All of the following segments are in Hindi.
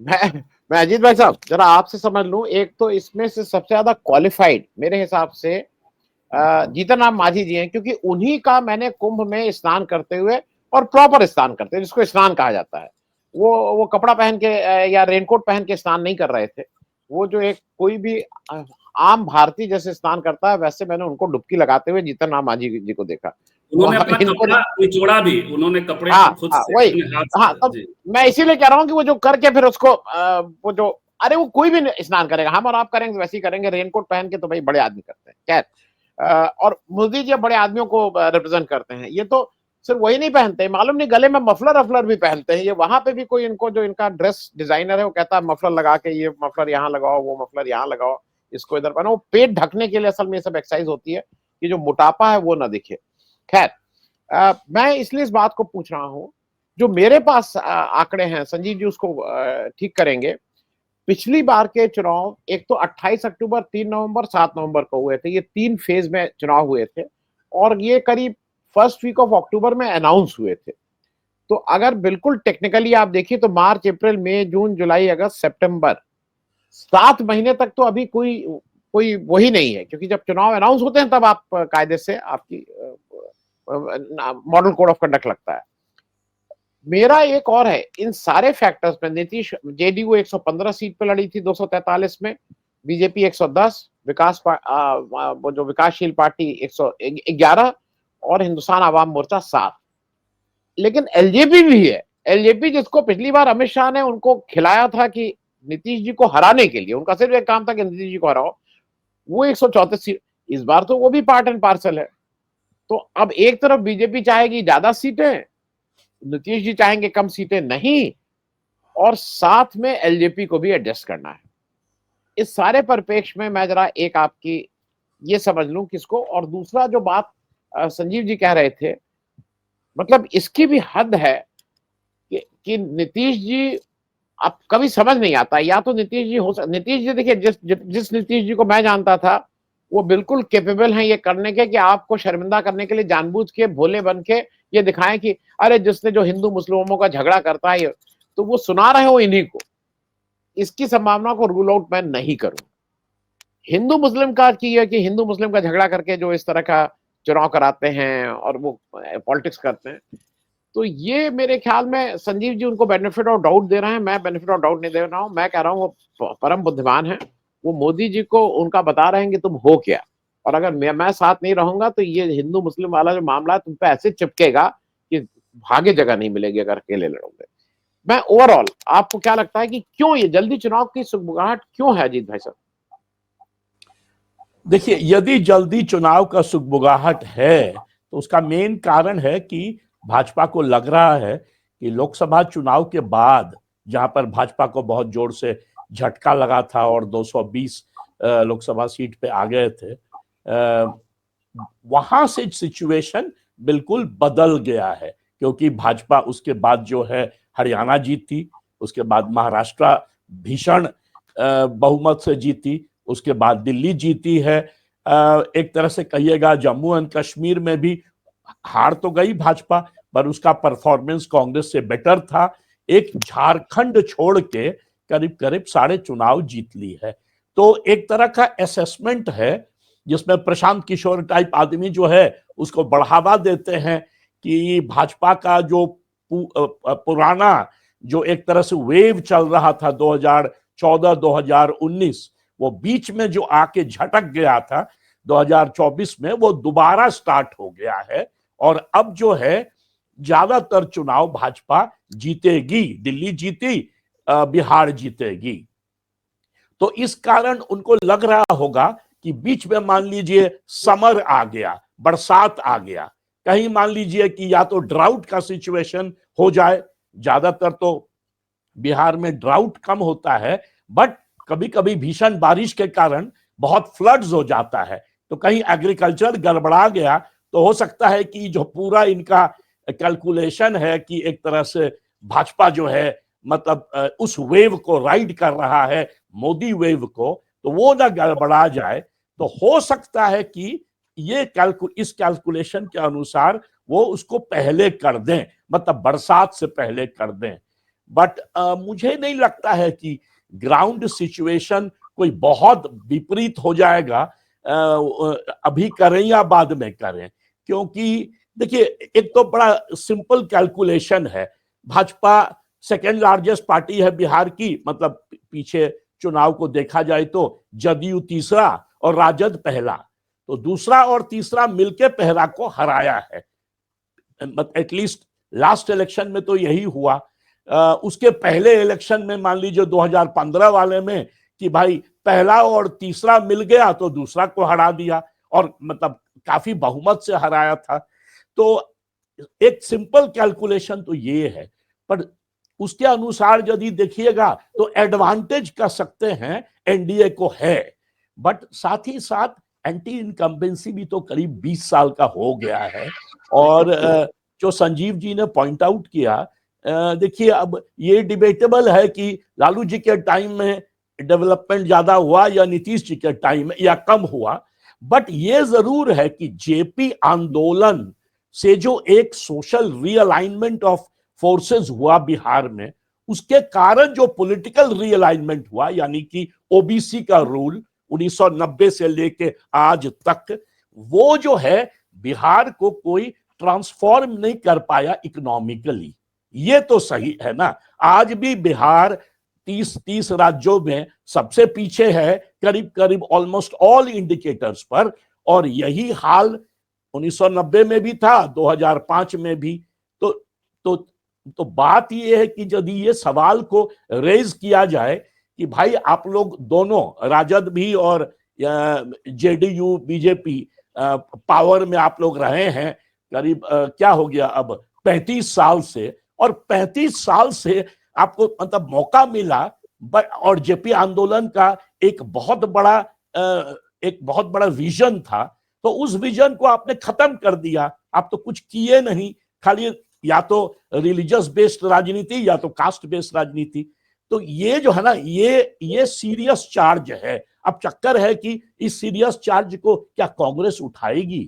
मैं अजीत भाई साहब जरा आपसे समझ लूं, एक तो इसमें से सबसे ज्यादा क्वालिफाइड मेरे हिसाब से जीतन राम मांझी जी हैं, क्योंकि उन्हीं का मैंने कुंभ में स्नान करते हुए, और प्रॉपर स्नान करते हुए जिसको स्नान कहा जाता है, वो कपड़ा पहन के या रेनकोट पहन के स्नान नहीं कर रहे थे। वो जो एक कोई भी आम भारतीय जैसे स्नान करता है, वैसे मैंने उनको डुबकी लगाते हुए जीतन राम मांझी जी को देखा। उन्होंने वहां अपना इनको कपड़ा निचोड़ा भी, उन्होंने कपड़े हाँ को खुद हाँ से वही। अपने हाथ हाँ से। तब जी। मैं इसीलिए कह रहा हूँ कि वो जो करके फिर उसको वो जो, अरे वो कोई भी स्नान करेगा, हम और आप करेंगे तो वैसे ही करेंगे, रेनकोट पहन के तो भाई बड़े आदमी करते हैं। खैर और मोदी जी बड़े आदमियों को रिप्रेजेंट करते हैं। ये तो सिर्फ वही नहीं पहनते, मालूम नहीं गले में मफलर अफलर भी पहनते हैं। ये वहां पे भी कोई इनको, जो इनका ड्रेस डिजाइनर है, वो कहता है मफलर लगा के, ये मफलर यहाँ लगाओ, वो मफलर यहाँ लगाओ, इसको इधर पहनो। वो पेट ढकने के लिए असल में ये सब एक्सरसाइज होती है कि जो मोटापा है वो ना दिखे। खैर मैं इसलिए इस बात को पूछ रहा हूं, जो मेरे पास आंकड़े हैं, संजीव जी उसको ठीक करेंगे। पिछली बार के चुनाव एक तो 28 अक्टूबर, 3 नवंबर, 7 नवंबर को हुए थे। ये 3 फेज में चुनाव हुए थे, और ये करीब फर्स्ट वीक ऑफ अक्टूबर में अनाउंस हुए थे। तो अगर बिल्कुल टेक्निकली आप देखिए तो मार्च, अप्रैल, मई, जून, जुलाई, अगस्त, सितंबर, 7 महीने तक तो अभी कोई कोई वही नहीं है, क्योंकि जब चुनाव अनाउंस होते हैं तब आप कायदे से आपकी मॉडल कोड ऑफ कंडक्ट लगता है। मेरा एक और है, इन सारे फैक्टर्स में नीतीश, जेडीयू 115 सीट पे लड़ी थी 243 में, बीजेपी 110, वो जो विकासशील पार्टी 111, और हिंदुस्तान आवाम मोर्चा 7। लेकिन एलजेपी भी है। एलजेपी जिसको पिछली बार अमित शाह ने उनको खिलाया था कि नीतीश जी को हराने के लिए, उनका सिर्फ एक काम था कि नीतीश जी को हराओ, वो 134 सीट। इस बार तो वो भी पार्ट एंड पार्सल है। तो अब एक तरफ बीजेपी चाहेगी ज्यादा सीटें, नीतीश जी चाहेंगे कम सीटें, नहीं, और साथ में एलजेपी को भी एडजस्ट करना है। इस सारे परिप्रेक्ष्य में मैं जरा एक आपकी ये समझ लूं किसको। और दूसरा जो बात संजीव जी कह रहे थे, मतलब इसकी भी हद है कि नीतीश जी, अब कभी समझ नहीं आता, या तो नीतीश जी नीतीश जी देखिए, जिस नीतीश जी को मैं जानता था, वो बिल्कुल कैपेबल हैं ये करने के कि आपको शर्मिंदा करने के लिए जानबूझ के भोले बन के ये दिखाएं कि अरे जिसने जो हिंदू मुस्लिमों का झगड़ा करता है, तो वो सुना रहे हो इन्हीं को। इसकी संभावना को रूल आउट मैं नहीं करूं। हिंदू मुस्लिम का की है कि हिंदू मुस्लिम का झगड़ा करके जो इस तरह का चुनाव कराते हैं और वो पॉलिटिक्स करते हैं, तो ये मेरे ख्याल में संजीव जी उनको बेनिफिट ऑफ डाउट दे रहे हैं। मैं बेनिफिट ऑफ डाउट नहीं दे रहा हूं। मैं कह रहा हूं वो परम बुद्धिमान है। वो मोदी जी को उनका बता रहे हैं कि तुम हो क्या, और अगर मैं साथ नहीं रहूंगा तो ये हिंदू मुस्लिम वाला जो मामला है तुम पे ऐसे चिपकेगा कि भागे जगह नहीं मिलेगी अगर अकेले लड़ोगे। मैं ओवरऑल, आपको क्या लगता है कि क्यों ये जल्दी चुनाव की सुगबुगाहट क्यों है अजीत भाई साहब? देखिए, यदि जल्दी चुनाव का सुगबुगाहट है तो उसका मेन कारण है कि भाजपा को लग रहा है कि लोकसभा चुनाव के बाद, जहां पर भाजपा को बहुत जोर से झटका लगा था और 220 लोकसभा सीट पे आ गए थे, वहां से सिचुएशन बिल्कुल बदल गया है। क्योंकि भाजपा उसके बाद जो है हरियाणा जीती, उसके बाद महाराष्ट्र भीषण बहुमत से जीती, उसके बाद दिल्ली जीती है। एक तरह से कहिएगा जम्मू एंड कश्मीर में भी हार तो गई भाजपा, पर उसका परफॉर्मेंस कांग्रेस से बेटर था। एक झारखंड छोड़ के करीब करीब सारे चुनाव जीत ली है। तो एक तरह का असेसमेंट है जिसमें प्रशांत किशोर टाइप आदमी जो है उसको बढ़ावा देते हैं कि भाजपा का जो पुराना जो एक तरह से वेव चल रहा था 2014-2019, वो बीच में जो आके झटक गया था 2024 में, वो दोबारा स्टार्ट हो गया है। और अब जो है ज्यादातर चुनाव भाजपा जीतेगी। दिल्ली जीती, बिहार जीतेगी। तो इस कारण उनको लग रहा होगा कि बीच में मान लीजिए समर आ गया, बरसात आ गया, कहीं मान लीजिए कि या तो ड्राउट का सिचुएशन हो जाए। ज्यादातर तो बिहार में ड्राउट कम होता है, बट कभी कभी भीषण बारिश के कारण बहुत फ्लड्स हो जाता है। तो कहीं एग्रीकल्चर गड़बड़ा गया तो हो सकता है कि जो पूरा इनका कैलकुलेशन है कि एक तरह से भाजपा जो है मतलब उस वेव को राइड कर रहा है, मोदी वेव को, तो वो ना गड़बड़ा जाए। तो हो सकता है कि ये इस कैलकुलेशन के अनुसार वो उसको पहले कर दें, मतलब बरसात से पहले कर दें। बट मुझे नहीं लगता है कि ग्राउंड सिचुएशन कोई बहुत विपरीत हो जाएगा, अभी करें या बाद में करें। क्योंकि देखिए, एक तो बड़ा सिंपल कैलकुलेशन है, भाजपा सेकेंड लार्जेस्ट पार्टी है बिहार की, मतलब पीछे चुनाव को देखा जाए तो जदयू तीसरा और राजद पहला, तो दूसरा और तीसरा मिलके पहला को हराया है। एटलीस्ट लास्ट इलेक्शन में तो यही हुआ। उसके पहले इलेक्शन में मान लीजिए 2015 वाले में कि भाई पहला और तीसरा मिल गया तो दूसरा को हरा दिया, और मतलब काफी बहुमत से हराया था। तो एक सिंपल कैलकुलेशन तो ये है, पर उसके अनुसार यदि देखिएगा तो एडवांटेज कह सकते हैं एनडीए को है, बट साथ ही साथ एंटी इनकम्बेंसी भी तो करीब 20 साल का हो गया है। और जो संजीव जी ने पॉइंट आउट किया, देखिए अब ये डिबेटेबल है कि लालू जी के टाइम में डेवलपमेंट ज्यादा हुआ या नीतीश जी के टाइम में या कम हुआ, बट ये जरूर है कि जेपी आंदोलन से जो एक सोशल रीअलाइनमेंट ऑफ फोर्सेस हुआ बिहार में, उसके कारण जो पॉलिटिकल रीअलाइनमेंट हुआ, यानी कि ओबीसी का रूल 1990 से लेके आज तक, वो जो है बिहार को कोई ट्रांसफॉर्म नहीं कर पाया इकोनॉमिकली। ये तो सही है ना, आज भी बिहार 30 राज्यों में सबसे पीछे है, करीब करीब ऑलमोस्ट ऑल इंडिकेटर्स पर, और यही हाल 1990 में भी था, 2005 में भी। तो बात यह है कि यदि ये सवाल को रेज किया जाए कि भाई आप लोग दोनों, राजद भी और जेडीयू बीजेपी, पावर में आप लोग रहे हैं करीब क्या हो गया अब 35 साल से, और 35 साल से आपको मतलब मौका मिला, और जेपी आंदोलन का एक बहुत बड़ा विजन था, तो उस विजन को आपने खत्म कर दिया। आप तो कुछ किए नहीं, खाली या तो रिलीजियस बेस्ड राजनीति या तो कास्ट बेस्ड राजनीति। तो ये जो है ना, ये सीरियस चार्ज है। अब चक्कर है कि इस सीरियस चार्ज को क्या कांग्रेस उठाएगी?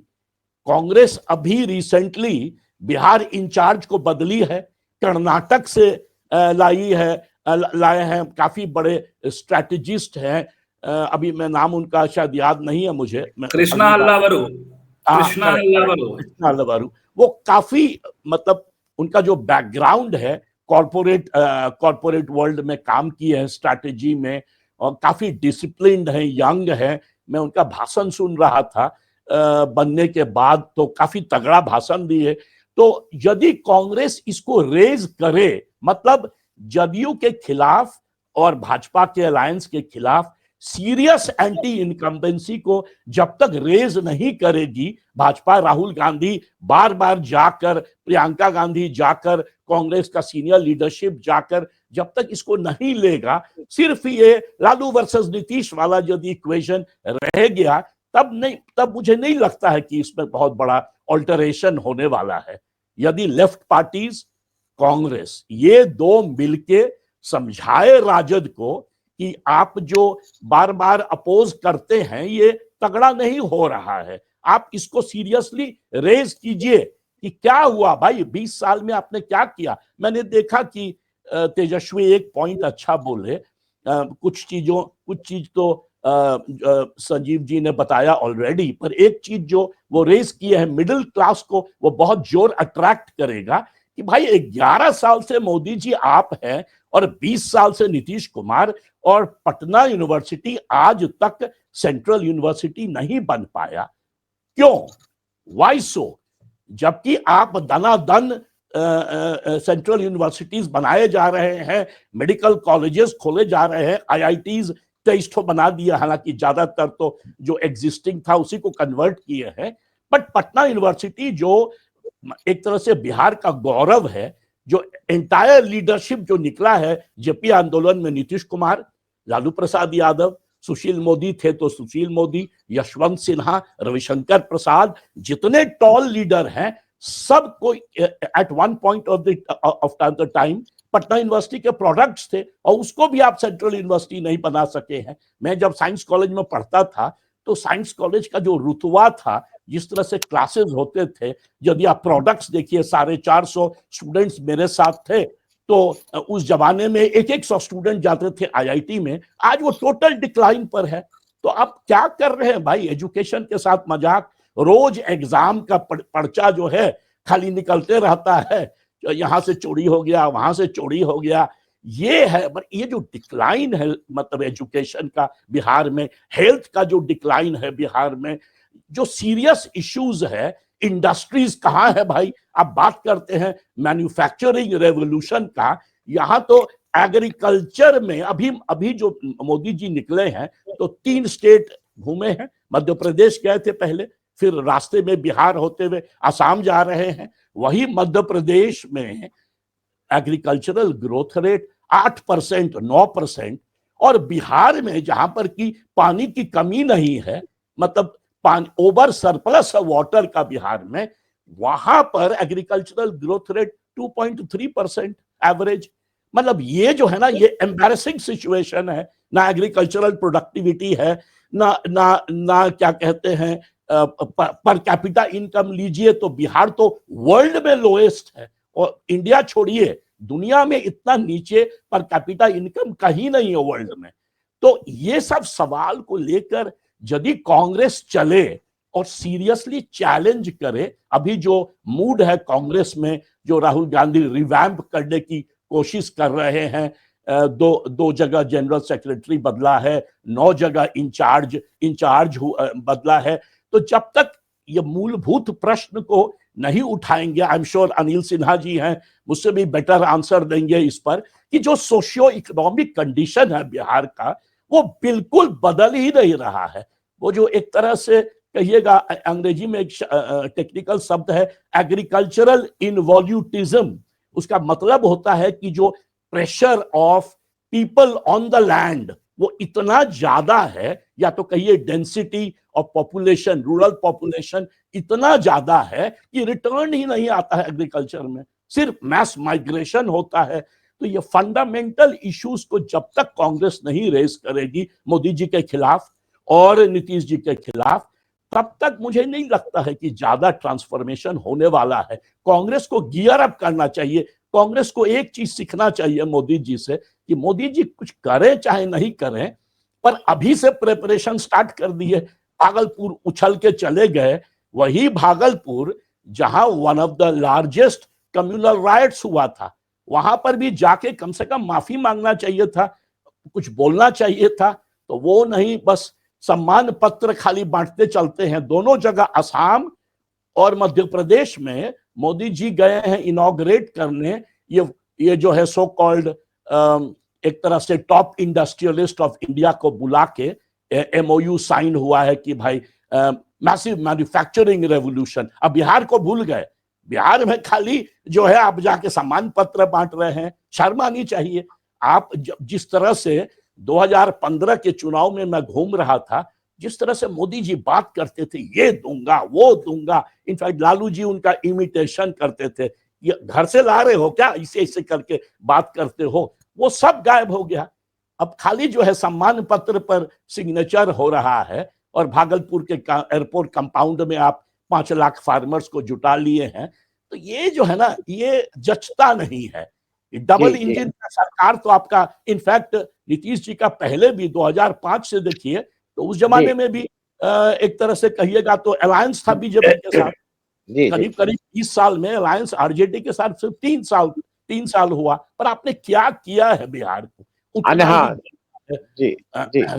कांग्रेस अभी रिसेंटली बिहार इंचार्ज को बदली है, कर्नाटक से लाए हैं काफी बड़े स्ट्रेटेजिस्ट हैं, अभी मैं नाम उनका शायद याद नहीं है मुझे, कृष्णा हल्लावरू। वो काफी मतलब उनका जो बैकग्राउंड है, कॉर्पोरेट वर्ल्ड में काम किए हैं स्ट्रैटेजी में, और काफी डिसिप्लिन्ड है, यंग है। मैं उनका भाषण सुन रहा था बनने के बाद, तो काफी तगड़ा भाषण दिए। तो यदि कांग्रेस इसको रेज करे, मतलब जदयू के खिलाफ और भाजपा के अलायंस के खिलाफ सीरियस एंटी इनकम्बेंसी को जब तक रेज नहीं करेगी, भाजपा राहुल गांधी बार बार जाकर, प्रियंका गांधी जाकर, कांग्रेस का सीनियर लीडरशिप जाकर, जब तक इसको नहीं लेगा, सिर्फ ये लालू वर्सेस नीतीश वाला यदि इक्वेशन रह गया, तब मुझे नहीं लगता है कि इसमें बहुत बड़ा ऑल्टरेशन होने वाला है। यदि लेफ्ट पार्टीज, कांग्रेस, ये दो मिलके समझाए राजद को कि आप जो बार बार अपोज करते हैं ये तगड़ा नहीं हो रहा है, आप इसको सीरियसली रेज कीजिए कि क्या हुआ भाई, 20 साल में आपने क्या किया। मैंने देखा कि तेजस्वी एक पॉइंट अच्छा बोले, कुछ चीज तो संजीव जी ने बताया ऑलरेडी, पर एक चीज जो वो रेज किए हैं मिडिल क्लास को, वो बहुत जोर अट्रैक्ट करेगा कि भाई 11 साल से मोदी जी आप हैं और 20 साल से नीतीश कुमार, और पटना यूनिवर्सिटी आज तक सेंट्रल यूनिवर्सिटी नहीं बन पाया, क्यों? वाई सो? जबकि आप दनादन सेंट्रल यूनिवर्सिटीज बनाए जा रहे हैं, मेडिकल कॉलेजेस खोले जा रहे हैं, आईआईटीज 23 बना दिया, हालांकि ज्यादातर तो जो एग्जिस्टिंग था उसी को कन्वर्ट किए हैं, बट पटना यूनिवर्सिटी जो एक तरह से बिहार का गौरव है, जो एंटायर लीडरशिप जो निकला है जेपी आंदोलन में, नीतीश कुमार, लालू प्रसाद यादव, सुशील मोदी थे तो सुशील मोदी, यशवंत सिन्हा, रविशंकर प्रसाद, जितने टॉल लीडर हैं, सबको at one point of the time Patna university के प्रोडक्ट्स थे, और उसको भी आप सेंट्रल यूनिवर्सिटी नहीं बना सके हैं। मैं जब साइंस कॉलेज में पढ़ता था तो साइंस कॉलेज का जो रुतबा था, जिस तरह से क्लासेस होते थे, यदि आप प्रोडक्ट्स देखिए, 450 स्टूडेंट्स मेरे साथ थे, तो उस जमाने में 100 स्टूडेंट जाते थे आईआईटी में, आज वो टोटल डिक्लाइन पर है। तो आप क्या कर रहे हैं भाई, एजुकेशन के साथ मजाक। रोज एग्जाम का पर्चा जो है खाली निकलते रहता है, यहां से चोरी हो गया, वहां से चोरी हो गया। ये है, ये जो डिक्लाइन है मतलब एजुकेशन का बिहार में, हेल्थ का जो डिक्लाइन है बिहार में, जो सीरियस इश्यूज है, इंडस्ट्रीज कहाँ है भाई। आप बात करते हैं मैन्युफैक्चरिंग रेवोल्यूशन का, यहाँ तो एग्रीकल्चर में अभी जो मोदी जी निकले हैं तो 3 स्टेट घूमे हैं। मध्य प्रदेश गए थे पहले, फिर रास्ते में बिहार होते हुए असम जा रहे हैं। वही मध्य प्रदेश में एग्रीकल्चरल ग्रोथ रेट 8%, 9%, और बिहार में जहां पर की पानी की कमी नहीं है, मतलब ओवर सरप्लस वाटर का बिहार में, वहां पर एग्रीकल्चरल ग्रोथ रेट 2.3% एवरेज। मतलब ये जो है ना, ये एम्बैरेसिंग सिचुएशन है। ना एग्रीकल्चरल प्रोडक्टिविटी है, ना क्या कहते हैं पर कैपिटा इनकम लीजिए तो बिहार तो वर्ल्ड में लोएस्ट है, और इंडिया छोड़िए दुनिया में इतना नीचे पर कैपिटा इनकम कहीं नहीं है वर्ल्ड में। तो ये सब सवाल को लेकर यदि कांग्रेस चले और सीरियसली चैलेंज करे, अभी जो मूड है कांग्रेस में, जो राहुल गांधी रिवैम्प करने की कोशिश कर रहे हैं, दो जगह जनरल सेक्रेटरी बदला है, 9 जगह इंचार्ज बदला है। तो जब तक ये मूलभूत प्रश्न को नहीं उठाएंगे, I am sure Anil Sinha ji हैं, मुझसे भी बेटर आंसर देंगे इस पर, कि जो सोशियो इकोनॉमिक कंडीशन है बिहार का, वो बिल्कुल बदल ही नहीं रहा है। वो जो एक तरह से कहिएगा, अंग्रेजी में एक टेक्निकल शब्द है एग्रीकल्चरल इनवॉल्यूटिज्म, उसका मतलब होता है कि जो pressure of people on the land वो इतना ज्यादा है, या तो कहिए density of population, rural population इतना ज्यादा है कि रिटर्न ही नहीं आता है एग्रीकल्चर में, सिर्फ मैस माइग्रेशन होता है। तो ये फंडामेंटल इश्यूज को जब तक कांग्रेस नहीं रेज करेगी मोदी जी के खिलाफ और नीतीश जी के खिलाफ, तब तक मुझे नहीं लगता है कि ज्यादा ट्रांसफॉर्मेशन होने वाला है। कांग्रेस को गियर अप करना चाहिए। कांग्रेस को एक चीज सीखना चाहिए मोदी जी से, कि मोदी जी कुछ करें चाहे नहीं करें, पर अभी से प्रिपरेशन स्टार्ट कर दिए। भागलपुर उछल के चले गए, वही भागलपुर जहां one of the largest communal riots हुआ था, वहां पर भी जाके कम से कम माफी मांगना चाहिए था, कुछ बोलना चाहिए था। तो वो नहीं, बस सम्मान पत्र खाली बांटते चलते हैं। दोनों जगह असम और मध्य प्रदेश में मोदी जी गए हैं इनॉग्रेट करने, ये जो है सो कॉल्ड एक तरह से टॉप इंडस्ट्रियलिस्ट ऑफ इंडिया को बुला के एमओयू साइन हुआ है कि भाई मैसिव मैन्युफैक्चरिंग रेवोल्यूशन। अब बिहार को भूल गए, बिहार में खाली जो है आप जाके सम्मान पत्र बांट रहे हैं। शर्म आनी चाहिए। आप जिस तरह से 2015 के चुनाव में मैं घूम रहा था, जिस तरह से मोदी जी बात करते थे, ये दूंगा वो दूंगा, इनफैक्ट लालू जी उनका इमिटेशन करते थे, ये घर से ला रहे हो क्या, इसे करके बात करते हो, वो सब गायब हो गया। अब खाली जो है सम्मान पत्र पर सिग्नेचर हो रहा है, और भागलपुर के एयरपोर्ट कंपाउंड में आप 5 लाख फार्मर्स को जुटा लिए हैं। तो ये जो है ना, ये जचता नहीं है। डबल इंजन का सरकार तो आपका, इनफैक्ट नीतीश जी का पहले भी 2005 से देखिए तो उस जमाने में भी एक तरह से कहिएगा तो अलायंस था बीजेपी के साथ, करीब 20 साल में अलायंस आरजेडी के साथ सिर्फ 3 साल हुआ। पर आपने क्या किया है बिहार को,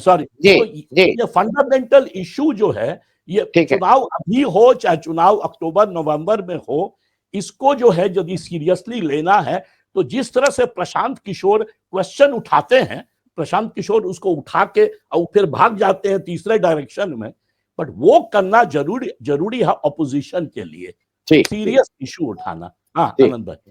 सॉरी, ये फंडामेंटल इशू जो है, ये चुनाव अभी हो चाहे चुनाव अक्टूबर नवंबर में हो, इसको जो है यदि सीरियसली लेना है तो जिस तरह से प्रशांत किशोर क्वेश्चन उठाते हैं, प्रशांत किशोर उसको उठा के और फिर भाग जाते हैं तीसरे डायरेक्शन में, बट वो करना जरूरी है ऑपोजिशन के लिए, सीरियस इशू उठाना। हाँ आनंद भाई।